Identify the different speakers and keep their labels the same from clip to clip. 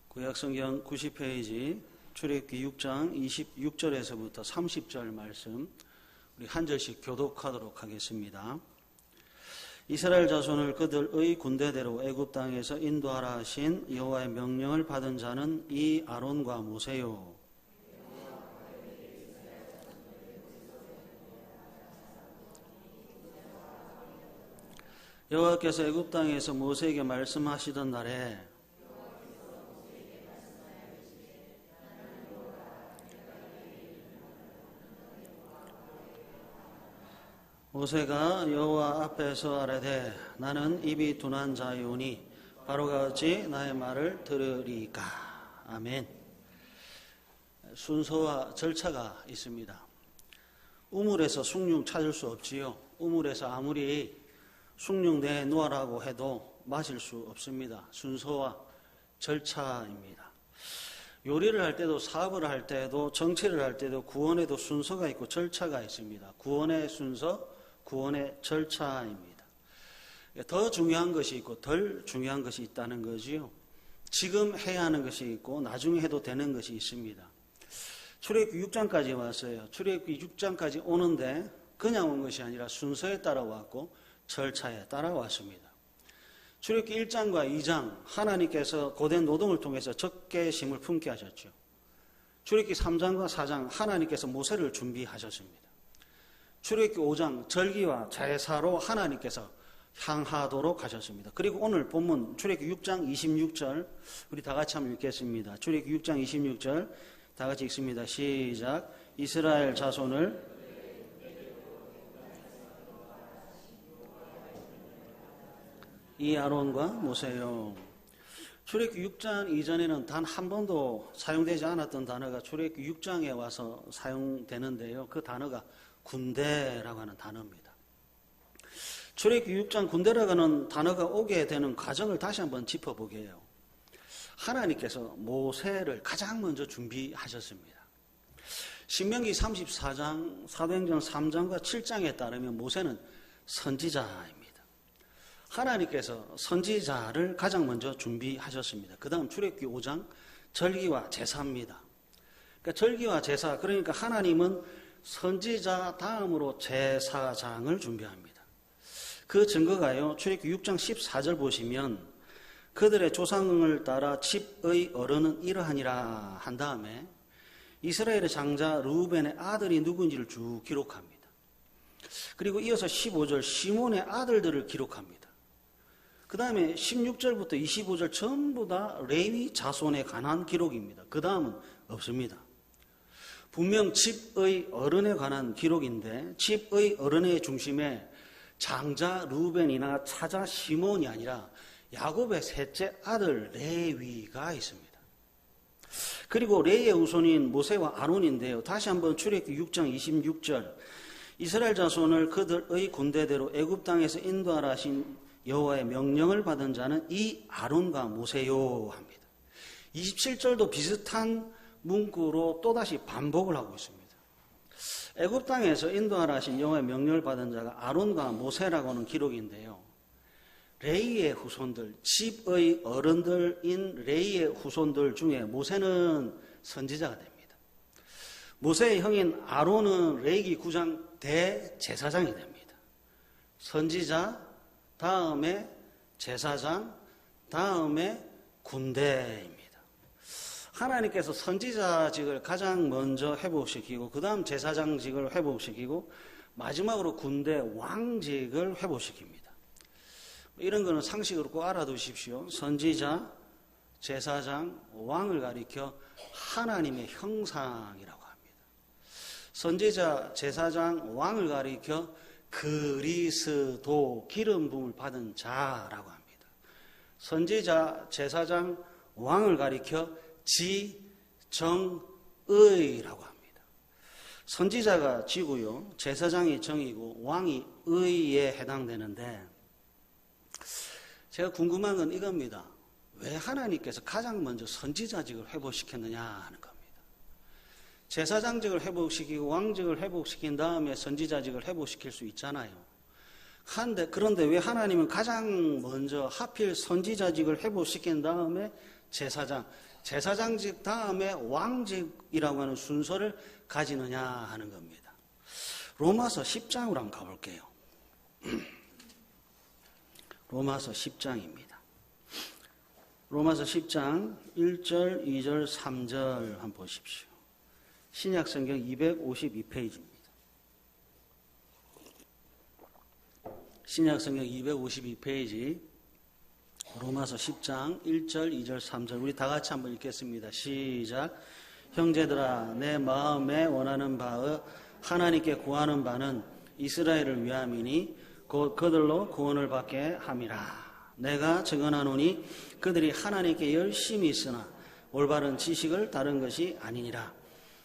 Speaker 1: 구약성경 90페이지 출애굽기 6장 26절에서부터 30절 말씀 우리 한 절씩 교독하도록 하겠습니다. 이스라엘 자손을 그들의 군대대로 애굽 땅에서 인도하라 하신 여호와의 명령을 받은 자는 이 아론과 모세요. 여호와께서 애굽 땅에서 모세에게 말씀하시던 날에 모세가 여호와 앞에서 아뢰되 나는 입이 둔한 자이오니 바로가 어찌 나의 말을 들으리까. 아멘. 순서와 절차가 있습니다. 우물에서 숭늉 찾을 수 없지요. 우물에서 아무리 숭늉 내놓으라고 해도 마실 수 없습니다. 순서와 절차입니다. 요리를 할 때도 사업을 할 때도 정치를 할 때도 구원에도 순서가 있고 절차가 있습니다. 구원의 순서, 구원의 절차입니다. 더 중요한 것이 있고 덜 중요한 것이 있다는 거지요. 지금 해야 하는 것이 있고 나중에 해도 되는 것이 있습니다. 출애굽기 6장까지 왔어요. 출애굽기 6장까지 오는데 그냥 온 것이 아니라 순서에 따라왔고 절차에 따라왔습니다. 출애굽기 1장과 2장 하나님께서 고된 노동을 통해서 적개심을 품게 하셨죠. 출애굽기 3장과 4장 하나님께서 모세를 준비하셨습니다. 출애굽기 5장 절기와 제사로 하나님께서 향하도록 하셨습니다. 그리고 오늘 본문 출애굽기 6장 26절 우리 다 같이 한번 읽겠습니다. 출애굽기 6장 26절 다 같이 읽습니다. 시작. 이스라엘 자손을 이 아론과 모세요. 출애굽기 6장 이전에는 단 한 번도 사용되지 않았던 단어가 출애굽기 6장에 와서 사용되는데요. 그 단어가 군대라고 하는 단어입니다. 출애굽기 6장 군대라고 하는 단어가 오게 되는 과정을 다시 한번 짚어보게 해요. 하나님께서 모세를 가장 먼저 준비하셨습니다. 신명기 34장, 사도행전 3장과 7장에 따르면 모세는 선지자입니다. 하나님께서 선지자를 가장 먼저 준비하셨습니다. 그 다음 출애굽기 5장 절기와 제사입니다. 그러니까 절기와 제사, 그러니까 하나님은 선지자 다음으로 제사장을 준비합니다. 그 증거가요. 출애굽기 6장 14절 보시면 그들의 조상을 따라 집의 어른은 이러하니라 한 다음에 이스라엘의 장자 르우벤의 아들이 누구인지를 쭉 기록합니다. 그리고 이어서 15절 시몬의 아들들을 기록합니다. 그 다음에 16절부터 25절 전부 다 레위 자손에 관한 기록입니다. 그 다음은 없습니다. 분명 집의 어른에 관한 기록인데 집의 어른의 중심에 장자 르우벤이나 차자 시몬이 아니라 야곱의 셋째 아들 레위가 있습니다. 그리고 레위의 후손인 모세와 아론인데요. 다시 한번 출애굽기 6장 26절 이스라엘 자손을 그들의 군대대로 애굽 땅에서 인도하라 하신 여호와의 명령을 받은 자는 이 아론과 모세요 합니다. 27절도 비슷한 문구로 또다시 반복을 하고 있습니다. 애굽 땅에서 인도하라 하신 여호와의 명령을 받은 자가 아론과 모세라고 하는 기록인데요. 레위의 후손들, 집의 어른들인 레위의 후손들 중에 모세는 선지자가 됩니다. 모세의 형인 아론은 레위기 9장 대제사장이 됩니다. 선지자, 다음에 제사장, 다음에 군대입니다. 하나님께서 선지자직을 가장 먼저 회복시키고 그 다음 제사장직을 회복시키고 마지막으로 군대 왕직을 회복시킵니다. 이런 거는 상식으로 꼭 알아두십시오. 선지자, 제사장, 왕을 가리켜 하나님의 형상이라고 합니다. 선지자, 제사장, 왕을 가리켜 그리스도 기름 부음을 받은 자라고 합니다. 선지자, 제사장, 왕을 가리켜 지정의라고 합니다. 선지자가 지고요, 제사장이 정이고 왕이 의에 해당되는데 제가 궁금한 건 이겁니다. 왜 하나님께서 가장 먼저 선지자직을 회복시켰느냐 하는 겁니다. 제사장직을 회복시키고 왕직을 회복시킨 다음에 선지자직을 회복시킬 수 있잖아요. 그런데 왜 하나님은 가장 먼저 하필 선지자직을 회복시킨 다음에 제사장직 다음에 왕직이라고 하는 순서를 가지느냐 하는 겁니다. 로마서 10장으로 한번 가볼게요. 로마서 10장입니다. 로마서 10장 1절, 2절, 3절 한번 보십시오. 신약성경 252페이지입니다. 신약성경 252페이지 로마서 10장 1절, 2절, 3절 우리 다 같이 한번 읽겠습니다. 시작. 형제들아 내 마음에 원하는 바의 하나님께 구하는 바는 이스라엘을 위함이니 곧 그들로 구원을 받게 함이라. 내가 증언하노니 그들이 하나님께 열심히 있으나 올바른 지식을 따른 것이 아니니라.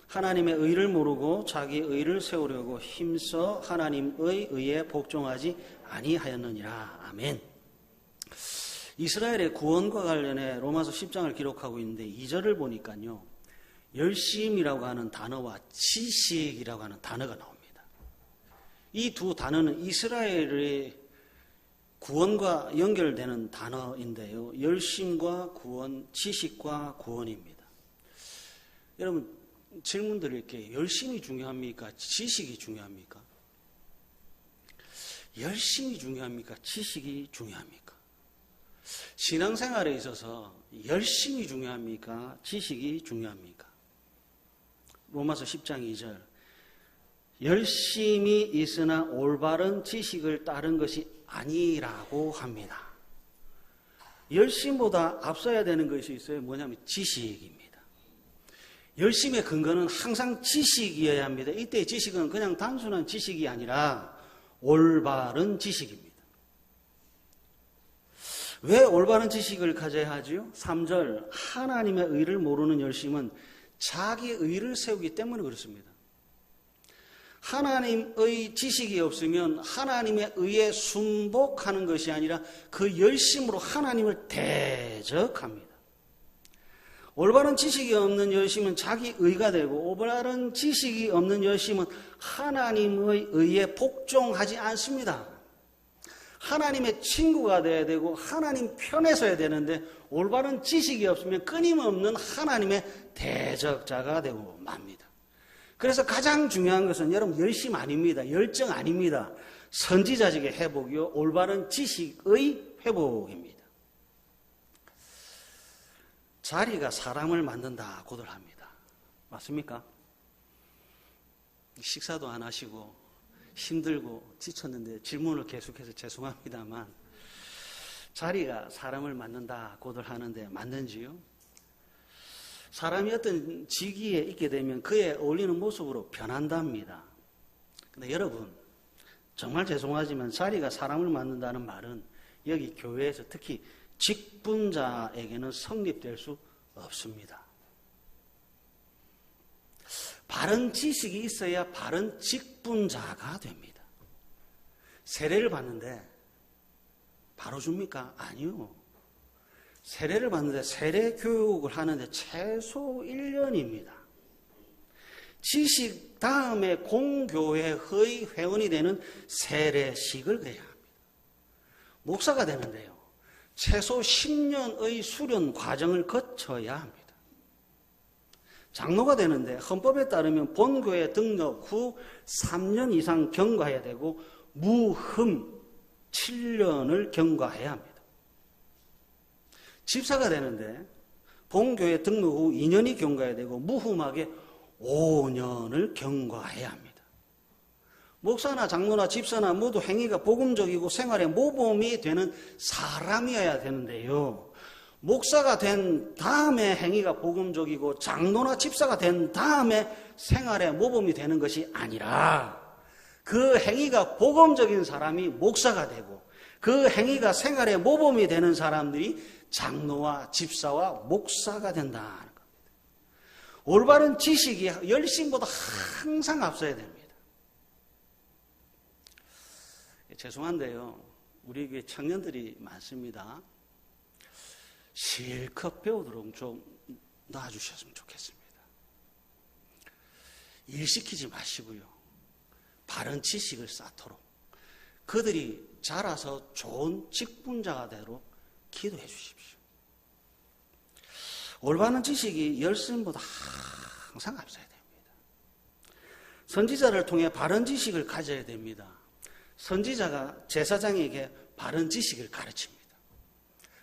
Speaker 1: 하나님의 의를 모르고 자기 의를 세우려고 힘써 하나님의 의에 복종하지 아니하였느니라. 아멘. 이스라엘의 구원과 관련해 로마서 10장을 기록하고 있는데 2절을 보니까요. 열심이라고 하는 단어와 지식이라고 하는 단어가 나옵니다. 이 두 단어는 이스라엘의 구원과 연결되는 단어인데요. 열심과 구원, 지식과 구원입니다. 여러분 질문 드릴게요. 열심이 중요합니까? 지식이 중요합니까? 열심이 중요합니까? 지식이 중요합니까? 신앙생활에 있어서 열심이 중요합니까? 지식이 중요합니까? 로마서 10장 2절 열심이 있으나 올바른 지식을 따른 것이 아니라고 합니다. 열심보다 앞서야 되는 것이 있어요. 뭐냐면 지식입니다. 열심의 근거는 항상 지식이어야 합니다. 이때 지식은 그냥 단순한 지식이 아니라 올바른 지식입니다. 왜 올바른 지식을 가져야 하지요? 3절 하나님의 의를 모르는 열심은 자기 의를 세우기 때문에 그렇습니다. 하나님의 지식이 없으면 하나님의 의에 순복하는 것이 아니라 그 열심으로 하나님을 대적합니다. 올바른 지식이 없는 열심은 자기 의가 되고 올바른 지식이 없는 열심은 하나님의 의에 복종하지 않습니다. 하나님의 친구가 돼야 되고 하나님 편에 서야 되는데 올바른 지식이 없으면 끊임없는 하나님의 대적자가 되고 맙니다. 그래서 가장 중요한 것은 여러분 열심 아닙니다. 열정 아닙니다. 선지자직의 회복이요. 올바른 지식의 회복입니다. 자리가 사람을 만든다고들 합니다. 맞습니까? 식사도 안 하시고 힘들고 지쳤는데 질문을 계속해서 죄송합니다만 자리가 사람을 만든다고들 하는데 맞는지요? 사람이 어떤 직위에 있게 되면 그에 어울리는 모습으로 변한답니다. 근데 여러분 정말 죄송하지만 자리가 사람을 만든다는 말은 여기 교회에서 특히 직분자에게는 성립될 수 없습니다. 바른 지식이 있어야 바른 직분자가 됩니다. 세례를 받는데 바로 줍니까? 아니요. 세례를 받는데 세례 교육을 하는데 최소 1년입니다. 지식 다음에 공교회의 회원이 되는 세례식을 해야 합니다. 목사가 되는데요. 최소 10년의 수련 과정을 거쳐야 합니다. 장로가 되는데 헌법에 따르면 본교회 등록 후 3년 이상 경과해야 되고 무흠 7년을 경과해야 합니다. 집사가 되는데 본교회 등록 후 2년이 경과해야 되고 무흠하게 5년을 경과해야 합니다. 목사나 장로나 집사나 모두 행위가 복음적이고 생활에 모범이 되는 사람이어야 되는데요. 목사가 된 다음에 행위가 복음적이고 장로나 집사가 된 다음에 생활에 모범이 되는 것이 아니라 그 행위가 복음적인 사람이 목사가 되고 그 행위가 생활에 모범이 되는 사람들이 장로와 집사와 목사가 된다는 겁니다. 올바른 지식이 열심보다 항상 앞서야 됩니다. 죄송한데요. 우리 교회 청년들이 많습니다. 실컷 배우도록 좀 놔주셨으면 좋겠습니다. 일 시키지 마시고요. 바른 지식을 쌓도록 그들이 자라서 좋은 직분자가 되도록 기도해 주십시오. 올바른 지식이 열심보다 항상 앞서야 됩니다. 선지자를 통해 바른 지식을 가져야 됩니다. 선지자가 제사장에게 바른 지식을 가르칩니다.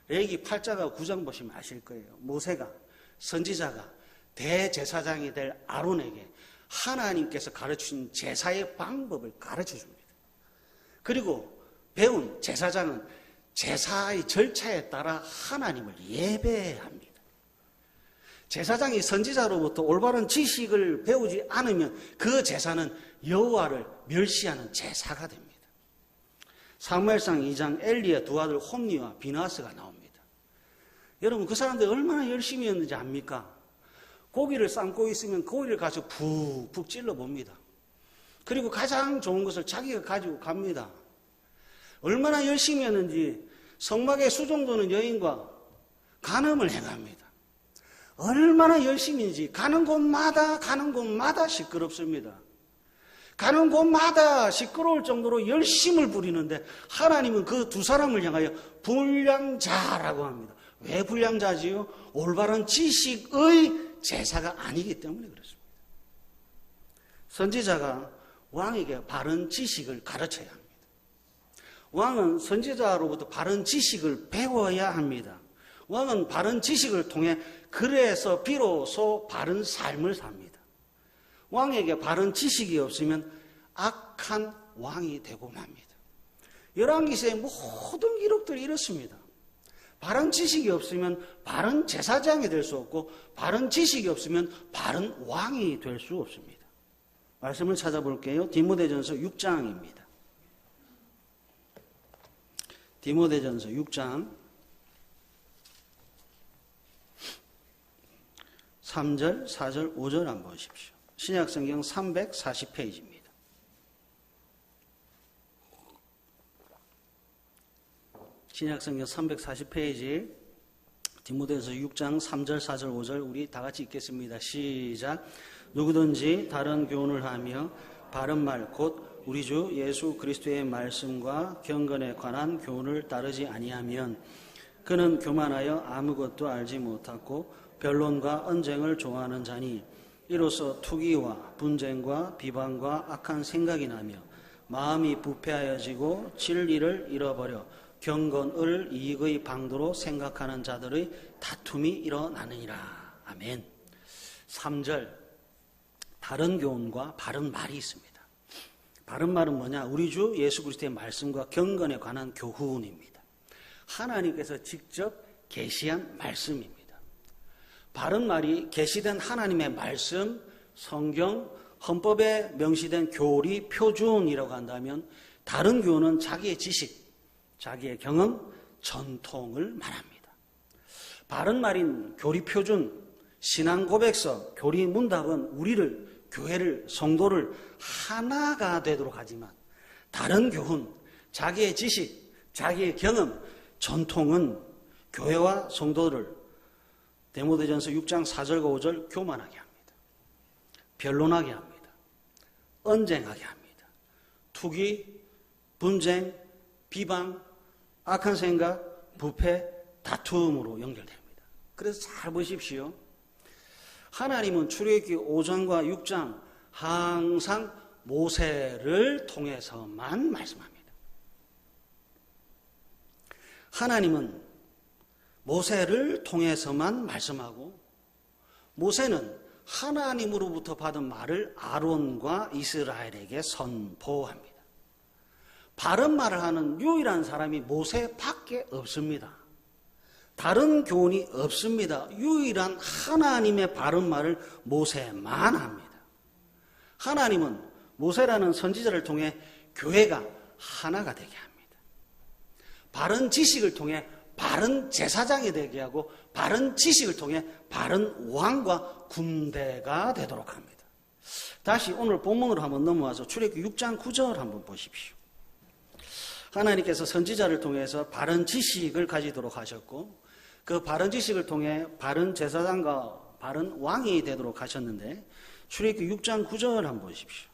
Speaker 1: 레위기 8장과 9장 보시면 아실 거예요. 모세가 선지자가 대제사장이 될 아론에게 하나님께서 가르치신 제사의 방법을 가르쳐 줍니다. 그리고 배운 제사장은 제사의 절차에 따라 하나님을 예배합니다. 제사장이 선지자로부터 올바른 지식을 배우지 않으면 그 제사는 여호와를 멸시하는 제사가 됩니다. 사무엘상 2장 엘리의 두 아들 홈니와 비나스가 나옵니다. 여러분 그 사람들 얼마나 열심히 했는지 압니까? 고기를 삶고 있으면 고기를 가서 푹푹 찔러봅니다. 그리고 가장 좋은 것을 자기가 가지고 갑니다. 얼마나 열심히 했는지 성막의 수종도는 여인과 간음을 행합니다. 얼마나 열심인지 가는 곳마다 시끄럽습니다. 가는 곳마다 시끄러울 정도로 열심을 부리는데 하나님은 그 두 사람을 향하여 불량자라고 합니다. 왜 불량자지요? 올바른 지식의 제사가 아니기 때문에 그렇습니다. 선지자가 왕에게 바른 지식을 가르쳐야 합니다. 왕은 선지자로부터 바른 지식을 배워야 합니다. 왕은 바른 지식을 통해 그래서 비로소 바른 삶을 삽니다. 왕에게 바른 지식이 없으면 악한 왕이 되고 맙니다. 열왕기서의 모든 기록들이 이렇습니다. 바른 지식이 없으면 바른 제사장이 될 수 없고 바른 지식이 없으면 바른 왕이 될 수 없습니다. 말씀을 찾아볼게요. 디모데전서 6장입니다. 디모데전서 6장 3절, 4절, 5절 한번 보십시오. 신약성경 340페이지입니다. 신약성경 340페이지 디모데전서 6장 3절, 4절, 5절 우리 다 같이 읽겠습니다. 시작. 누구든지 다른 교훈을 하며 바른 말 곧 우리 주 예수 그리스도의 말씀과 경건에 관한 교훈을 따르지 아니하면 그는 교만하여 아무것도 알지 못하고 변론과 언쟁을 좋아하는 자니 이로써 투기와 분쟁과 비방과 악한 생각이 나며 마음이 부패하여지고 진리를 잃어버려 경건을 이익의 방도로 생각하는 자들의 다툼이 일어나느니라. 아멘. 3절 바른 교훈과 바른 말이 있습니다. 바른 말은 뭐냐? 우리 주 예수 그리스도의 말씀과 경건에 관한 교훈입니다. 하나님께서 직접 계시한 말씀입니다. 바른 말이 계시된 하나님의 말씀, 성경, 헌법에 명시된 교리, 표준이라고 한다면 다른 교훈은 자기의 지식, 자기의 경험, 전통을 말합니다. 바른 말인 교리 표준, 신앙 고백서, 교리 문답은 우리를, 교회를, 성도를 하나가 되도록 하지만 다른 교훈, 자기의 지식, 자기의 경험, 전통은 교회와 성도를 디모데전서 6장 4절과 5절 교만하게 합니다. 변론하게 합니다. 언쟁하게 합니다. 투기, 분쟁, 비방, 악한 생각, 부패, 다툼으로 연결됩니다. 그래서 잘 보십시오. 하나님은 출애굽기 5장과 6장 항상 모세를 통해서만 말씀합니다. 하나님은 모세를 통해서만 말씀하고 모세는 하나님으로부터 받은 말을 아론과 이스라엘에게 선포합니다. 바른 말을 하는 유일한 사람이 모세밖에 없습니다. 다른 교훈이 없습니다. 유일한 하나님의 바른 말을 모세만 합니다. 하나님은 모세라는 선지자를 통해 교회가 하나가 되게 합니다. 바른 지식을 통해 바른 제사장이 되게 하고 바른 지식을 통해 바른 왕과 군대가 되도록 합니다. 다시 오늘 본문으로 한번 넘어와서 출애굽기 6장 9절 한번 보십시오. 하나님께서 선지자를 통해서 바른 지식을 가지도록 하셨고 그 바른 지식을 통해 바른 제사장과 바른 왕이 되도록 하셨는데 출애굽기 6장 9절 한번 보십시오.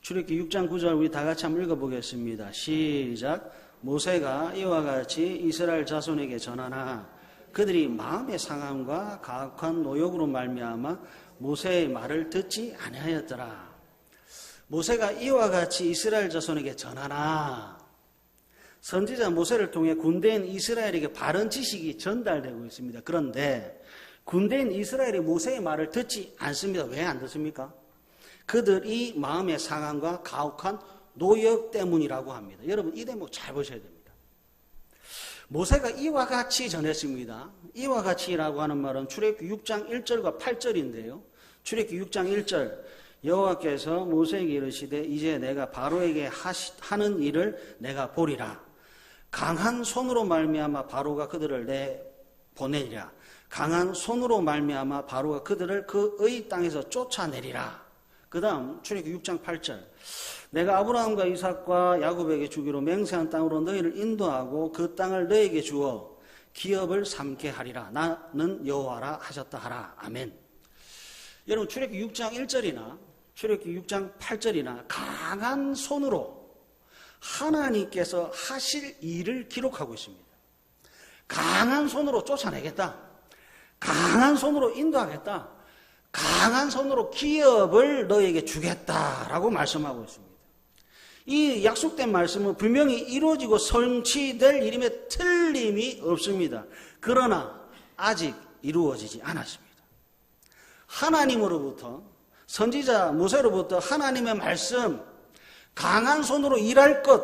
Speaker 1: 출애굽기 6장 9절 우리 다 같이 한번 읽어보겠습니다. 시작. 모세가 이와 같이 이스라엘 자손에게 전하나 그들이 마음의 상함과 가혹한 노역으로 말미암아 모세의 말을 듣지 아니하였더라. 모세가 이와 같이 이스라엘 자손에게 전하나, 선지자 모세를 통해 군대인 이스라엘에게 바른 지식이 전달되고 있습니다. 그런데 군대인 이스라엘이 모세의 말을 듣지 않습니다. 왜 안 듣습니까? 그들이 마음의 상함과 가혹한 노역 때문이라고 합니다. 여러분 이 대목 잘 보셔야 됩니다. 모세가 이와 같이 전했습니다. 이와 같이라고 하는 말은 출애굽기 6장 1절과 8절인데요. 출애굽기 6장 1절 여호와께서 모세에게 이르시되 이제 내가 바로에게 하는 일을 내가 보리라. 강한 손으로 말미암아 바로가 그들을 내보내리라. 강한 손으로 말미암아 바로가 그들을 그의 땅에서 쫓아내리라. 그 다음 출애굽기 6장 8절 내가 아브라함과 이삭과 야곱에게 주기로 맹세한 땅으로 너희를 인도하고 그 땅을 너희에게 주어 기업을 삼게 하리라. 나는 여호와라 하셨다 하라. 아멘. 여러분 출애굽기 6장 1절이나 출애굽기 6장 8절이나 강한 손으로 하나님께서 하실 일을 기록하고 있습니다. 강한 손으로 쫓아내겠다. 강한 손으로 인도하겠다. 강한 손으로 기업을 너에게 주겠다라고 말씀하고 있습니다. 이 약속된 말씀은 분명히 이루어지고 성취될 일임에 틀림이 없습니다. 그러나 아직 이루어지지 않았습니다. 하나님으로부터 선지자 모세로부터 하나님의 말씀, 강한 손으로 일할 것,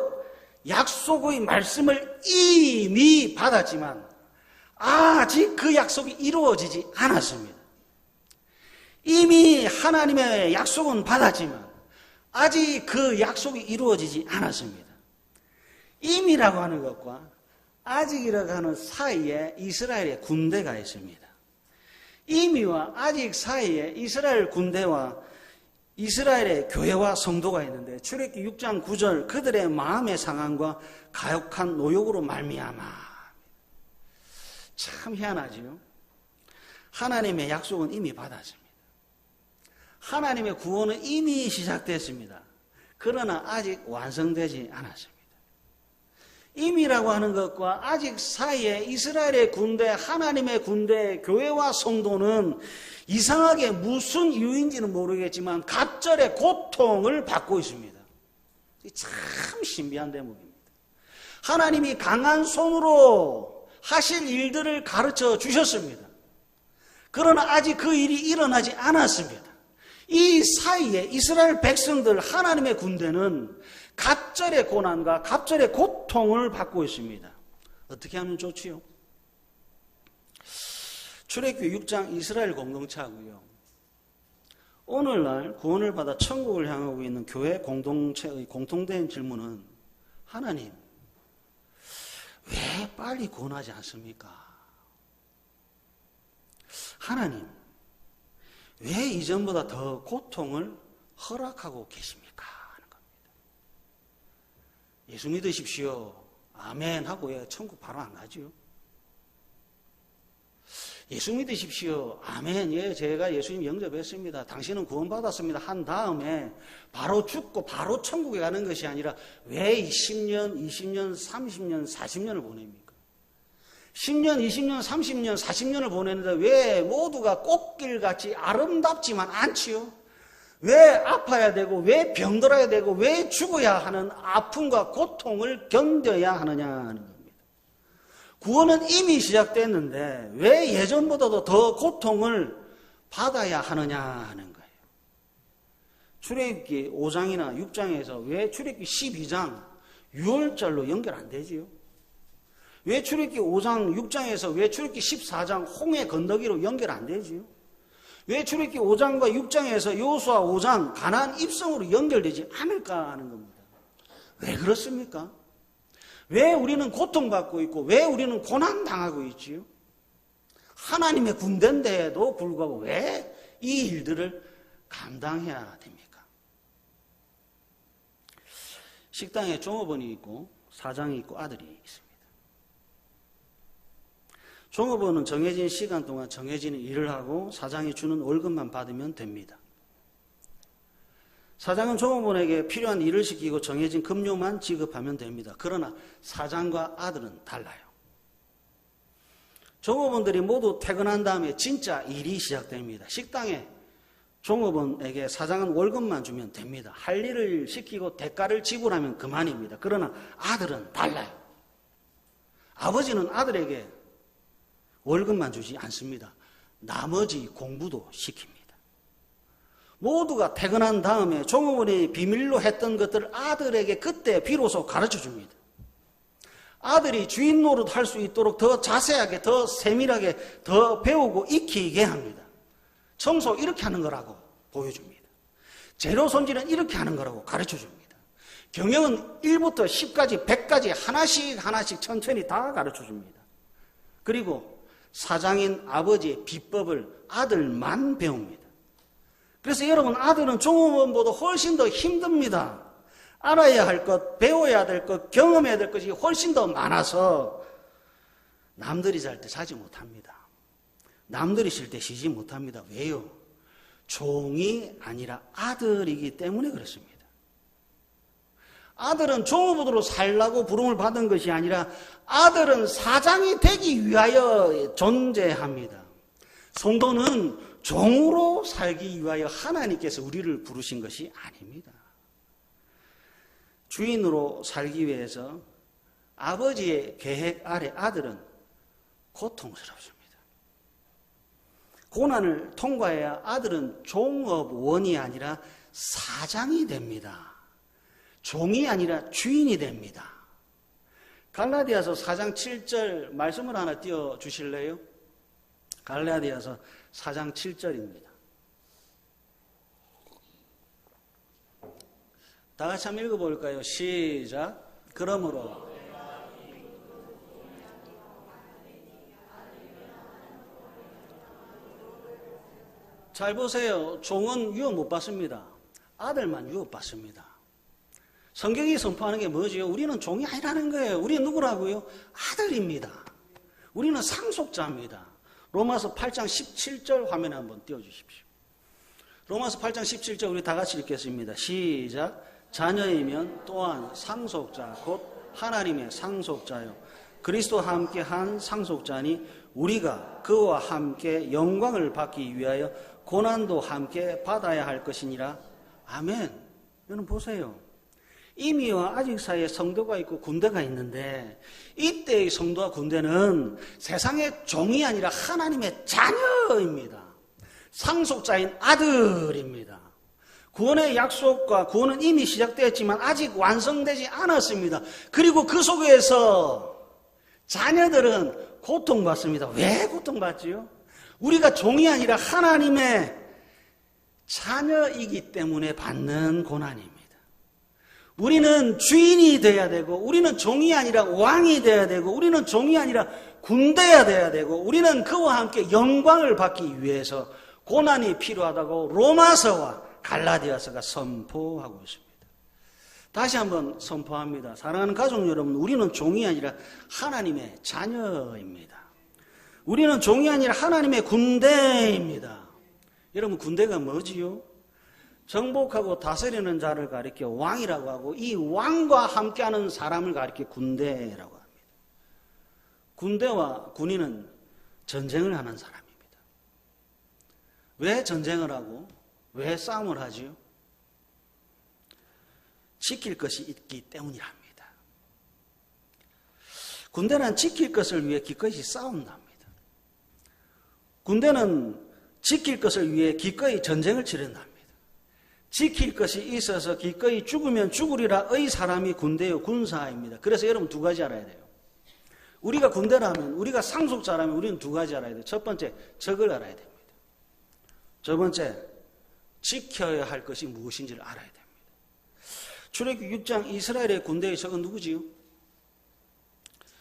Speaker 1: 약속의 말씀을 이미 받았지만 아직 그 약속이 이루어지지 않았습니다. 이미 하나님의 약속은 받았지만 아직 그 약속이 이루어지지 않았습니다. 이미라고 하는 것과 아직이라고 하는 사이에 이스라엘의 군대가 있습니다. 이미와 아직 사이에 이스라엘 군대와 이스라엘의 교회와 성도가 있는데 출애굽기 6장 9절 그들의 마음의 상함과 가혹한 노역으로 말미암아. 참 희한하지요. 하나님의 약속은 이미 받았습니다. 하나님의 구원은 이미 시작됐습니다. 그러나 아직 완성되지 않았습니다. 임이라고 하는 것과 아직 사이에 이스라엘의 군대, 하나님의 군대, 교회와 성도는 이상하게 무슨 이유인지는 모르겠지만 갑절의 고통을 받고 있습니다. 참 신비한 대목입니다. 하나님이 강한 손으로 하실 일들을 가르쳐 주셨습니다. 그러나 아직 그 일이 일어나지 않았습니다. 이 사이에 이스라엘 백성들, 하나님의 군대는 갑절의 고난과 갑절의 고통을 받고 있습니다. 어떻게 하면 좋지요? 출애굽기 6장 이스라엘 공동체하고요. 오늘날 구원을 받아 천국을 향하고 있는 교회 공동체의 공통된 질문은 하나님, 왜 빨리 구원하지 않습니까? 하나님, 왜 이전보다 더 고통을 허락하고 계십니까? 하는 겁니다. 예수 믿으십시오. 아멘 하고 천국 바로 안 가지요. 예수 믿으십시오. 아멘. 예, 제가 예수님 영접했습니다. 당신은 구원받았습니다. 한 다음에 바로 죽고 바로 천국에 가는 것이 아니라 왜 10년, 20년, 30년, 40년을 보냅니까? 10년, 20년, 30년, 40년을 보냈는데 왜 모두가 꽃길같이 아름답지만 않지요? 왜 아파야 되고 왜 병들어야 되고 왜 죽어야 하는 아픔과 고통을 견뎌야 하느냐 하는 겁니다. 구원은 이미 시작됐는데 왜 예전보다도 더 고통을 받아야 하느냐 하는 거예요. 출애굽기 5장이나 6장에서 왜 출애굽기 12장 6월절로 연결 안 되지요? 왜 출애굽기 5장 6장에서 왜 출애굽기 14장 홍해 건너기로 연결 안 되지요? 왜 출애굽기 5장과 6장에서 여호수아 5장 가나안 입성으로 연결되지 않을까 하는 겁니다. 왜 그렇습니까? 왜 우리는 고통받고 있고 왜 우리는 고난당하고 있지요? 하나님의 군대인데도 불구하고 왜 이 일들을 감당해야 됩니까? 식당에 종업원이 있고 사장이 있고 아들이 있습니다. 종업원은 정해진 시간 동안 정해진 일을 하고 사장이 주는 월급만 받으면 됩니다. 사장은 종업원에게 필요한 일을 시키고 정해진 급료만 지급하면 됩니다. 그러나 사장과 아들은 달라요. 종업원들이 모두 퇴근한 다음에 진짜 일이 시작됩니다. 식당에 종업원에게 사장은 월급만 주면 됩니다. 할 일을 시키고 대가를 지불하면 그만입니다. 그러나 아들은 달라요. 아버지는 아들에게 월급만 주지 않습니다. 나머지 공부도 시킵니다. 모두가 퇴근한 다음에 종업원이 비밀로 했던 것들을 아들에게 그때 비로소 가르쳐 줍니다. 아들이 주인 노릇 할 수 있도록 더 자세하게, 더 세밀하게, 더 배우고 익히게 합니다. 청소 이렇게 하는 거라고 보여줍니다. 재료 손질은 이렇게 하는 거라고 가르쳐 줍니다. 경영은 1부터 10까지, 100까지 하나씩 천천히 다 가르쳐 줍니다. 그리고 사장인 아버지의 비법을 아들만 배웁니다. 그래서 여러분, 아들은 종업원보다 훨씬 더 힘듭니다. 알아야 할 것, 배워야 될 것, 경험해야 될 것이 훨씬 더 많아서 남들이 잘 때 자지 못합니다. 남들이 쉴 때 쉬지 못합니다. 왜요? 종이 아니라 아들이기 때문에 그렇습니다. 아들은 종업원으로 살라고 부름을 받은 것이 아니라 아들은 사장이 되기 위하여 존재합니다. 성도는 종으로 살기 위하여 하나님께서 우리를 부르신 것이 아닙니다. 주인으로 살기 위해서 아버지의 계획 아래 아들은 고통스럽습니다. 고난을 통과해야 아들은 종업원이 아니라 사장이 됩니다. 종이 아니라 주인이 됩니다. 갈라디아서 4장 7절 말씀을 하나 띄워주실래요? 갈라디아서 4장 7절입니다. 다 같이 한번 읽어볼까요? 시작. 그러므로 잘 보세요. 종은 유업 못 받습니다. 아들만 유업 받습니다. 성경이 선포하는 게 뭐지요? 우리는 종이 아니라는 거예요. 우리는 누구라고요? 아들입니다. 우리는 상속자입니다. 로마서 8장 17절 화면에 한번 띄워주십시오. 로마서 8장 17절 우리 다 같이 읽겠습니다. 시작. 자녀이면 또한 상속자 곧 하나님의 상속자요 그리스도와 함께 한 상속자니 우리가 그와 함께 영광을 받기 위하여 고난도 함께 받아야 할 것이니라. 아멘. 여러분 보세요. 이미와 아직 사이에 성도가 있고 군대가 있는데 이때의 성도와 군대는 세상의 종이 아니라 하나님의 자녀입니다. 상속자인 아들입니다. 구원의 약속과 구원은 이미 시작되었지만 아직 완성되지 않았습니다. 그리고 그 속에서 자녀들은 고통받습니다. 왜 고통받지요? 우리가 종이 아니라 하나님의 자녀이기 때문에 받는 고난입니다. 우리는 주인이 돼야 되고 우리는 종이 아니라 왕이 돼야 되고 우리는 종이 아니라 군대가 돼야 되고 우리는 그와 함께 영광을 받기 위해서 고난이 필요하다고 로마서와 갈라디아서가 선포하고 있습니다. 다시 한번 선포합니다. 사랑하는 가족 여러분, 우리는 종이 아니라 하나님의 자녀입니다. 우리는 종이 아니라 하나님의 군대입니다. 여러분, 군대가 뭐지요? 정복하고 다스리는 자를 가리켜 왕이라고 하고 이 왕과 함께하는 사람을 가리켜 군대라고 합니다. 군대와 군인은 전쟁을 하는 사람입니다. 왜 전쟁을 하고 왜 싸움을 하지요? 지킬 것이 있기 때문이랍니다. 군대는 지킬 것을 위해 기꺼이 싸운답니다. 군대는 지킬 것을 위해 기꺼이 전쟁을 치른답니다. 지킬 것이 있어서 기꺼이 죽으면 죽으리라의 사람이 군대요 군사입니다. 그래서 여러분 두 가지 알아야 돼요. 우리가 군대라면, 우리가 상속자라면 우리는 두 가지 알아야 돼요. 첫 번째, 적을 알아야 됩니다. 두 번째, 지켜야 할 것이 무엇인지를 알아야 됩니다. 출애굽기 6장 이스라엘의 군대의 적은 누구지요?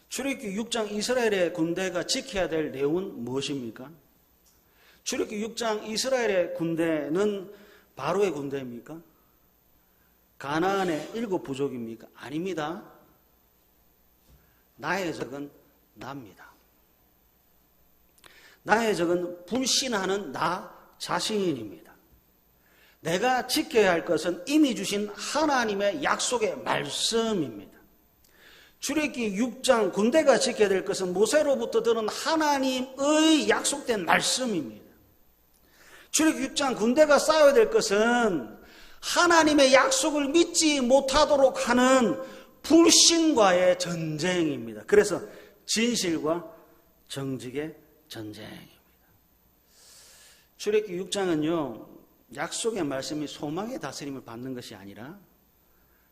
Speaker 1: 출애굽기 6장 이스라엘의 군대가 지켜야 될 내용은 무엇입니까? 출애굽기 6장 이스라엘의 군대는 바로의 군대입니까? 가나안의 7 부족입니까? 아닙니다. 나의 적은 나입니다. 나의 적은 불신하는 나 자신입니다. 내가 지켜야 할 것은 이미 주신 하나님의 약속의 말씀입니다. 출애굽기 6장 군대가 지켜야 될 것은 모세로부터 들은 하나님의 약속된 말씀입니다. 출애굽기 6장 군대가 싸워야 될 것은 하나님의 약속을 믿지 못하도록 하는 불신과의 전쟁입니다. 그래서 진실과 정직의 전쟁입니다. 출애굽기 6장은요, 약속의 말씀이 소망의 다스림을 받는 것이 아니라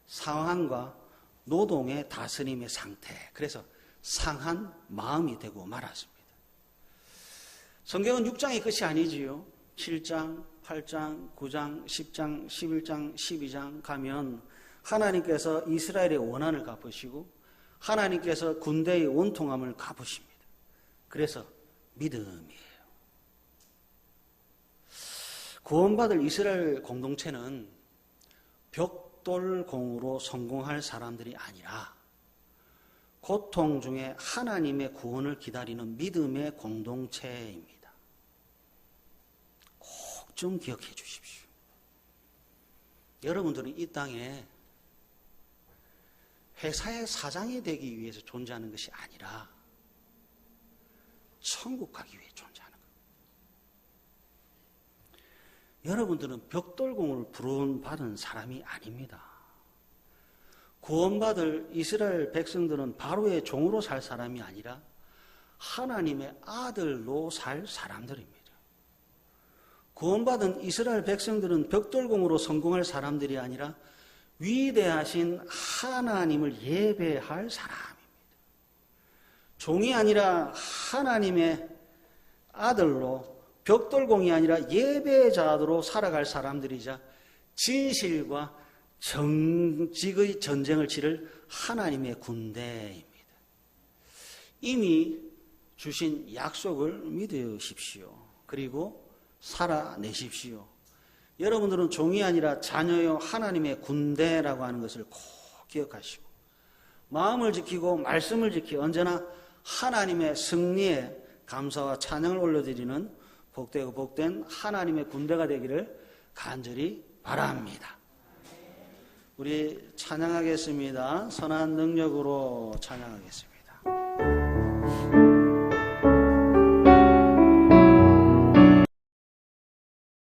Speaker 1: 상한과 노동의 다스림의 상태, 그래서 상한 마음이 되고 말았습니다. 성경은 6장이 끝이 아니지요. 7장, 8장, 9장, 10장, 11장, 12장 가면 하나님께서 이스라엘의 원한을 갚으시고 하나님께서 군대의 원통함을 갚으십니다. 그래서 믿음이에요. 구원받을 이스라엘 공동체는 벽돌공으로 성공할 사람들이 아니라 고통 중에 하나님의 구원을 기다리는 믿음의 공동체입니다. 꼭 좀 기억해 주십시오. 여러분들은 이 땅에 회사의 사장이 되기 위해서 존재하는 것이 아니라 천국 가기 위해 존재하는 거예요. 여러분들은 벽돌공을 부름받은 사람이 아닙니다. 구원받을 이스라엘 백성들은 바로의 종으로 살 사람이 아니라 하나님의 아들로 살 사람들입니다. 구원받은 이스라엘 백성들은 벽돌공으로 성공할 사람들이 아니라 위대하신 하나님을 예배할 사람입니다. 종이 아니라 하나님의 아들로, 벽돌공이 아니라 예배자로 살아갈 사람들이자 진실과 정직의 전쟁을 치를 하나님의 군대입니다. 이미 주신 약속을 믿으십시오. 그리고 살아내십시오. 여러분들은 종이 아니라 자녀요 하나님의 군대라고 하는 것을 꼭 기억하시고 마음을 지키고 말씀을 지키 언제나 하나님의 승리에 감사와 찬양을 올려드리는 복되고 복된 하나님의 군대가 되기를 간절히 바랍니다. 우리 찬양하겠습니다. 선한 능력으로 찬양하겠습니다.